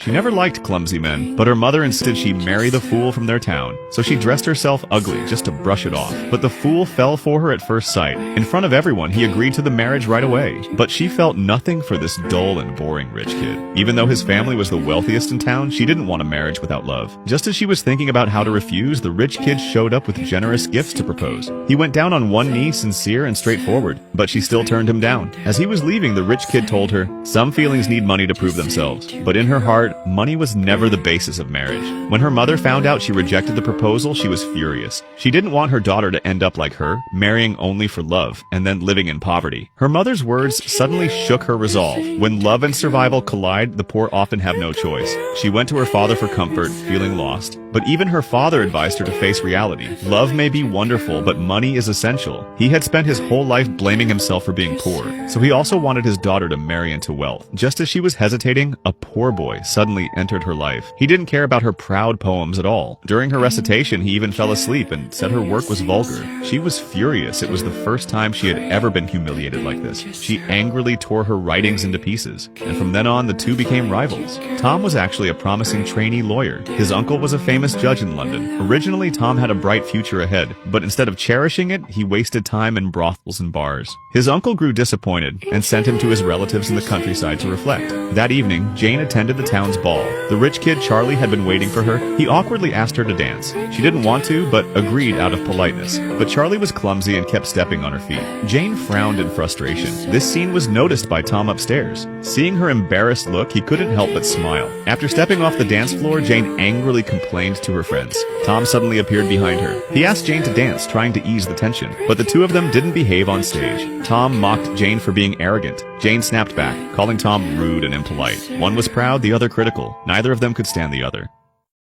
She never liked clumsy men, but her mother insisted she marry the fool from their town, so she dressed herself ugly just to brush it off. But the fool fell for her at first sight. In front of everyone, he agreed to the marriage right away. But she felt nothing for this dull and boring rich kid. Even though his family was the wealthiest in town, she didn't want a marriage without love. Just as she was thinking about how to refuse, the rich kid showed up with generous gifts to propose. He went down on one knee, sincere and straightforward, but she still turned him down. As he was leaving, the rich kid told her, "Some feelings need money to prove themselves." But in her heart, money was never the basis of marriage. When her mother found out she rejected the proposal, she was furious. She didn't want her daughter to end up like her, marrying only for love, and then living in poverty. Her mother's words suddenly shook her resolve. When love and survival collide, the poor often have no choice. She went to her father for comfort, feeling lost. But even her father advised her to face reality. Love may be wonderful, but money is essential. He had spent his whole life blaming himself for being poor, so he also wanted his daughter to marry into wealth. Just as she was hesitating, a poor boy suddenly entered her life. He didn't care about her proud poems at all. During her recitation, he even fell asleep and said her work was vulgar. She was furious. It was the first time she had ever been humiliated like this. She angrily tore her writings into pieces, and from then on, the two became rivals. Tom was actually a promising trainee lawyer. His uncle was a famous judge in London. Originally, Tom had a bright future ahead, but instead of cherishing it, he wasted time in brothels and bars. His uncle grew disappointed and sent him to his relatives in the countryside to reflect. That evening, Jane attended the town's ball. The rich kid Charlie had been waiting for her. He awkwardly asked her to dance. She didn't want to, but agreed out of politeness. But Charlie was clumsy and kept stepping on her feet. Jane frowned in frustration. This scene was noticed by Tom upstairs. Seeing her embarrassed look, he couldn't help but smile. After stepping off the dance floor, Jane angrily complained to her friends. Tom suddenly appeared behind her. He asked Jane to dance, trying to ease the tension, but the two of them didn't behave on stage. Tom mocked Jane for being arrogant. Jane snapped back, calling Tom rude and impolite. One was proud, the other critical. Neither of them could stand the other.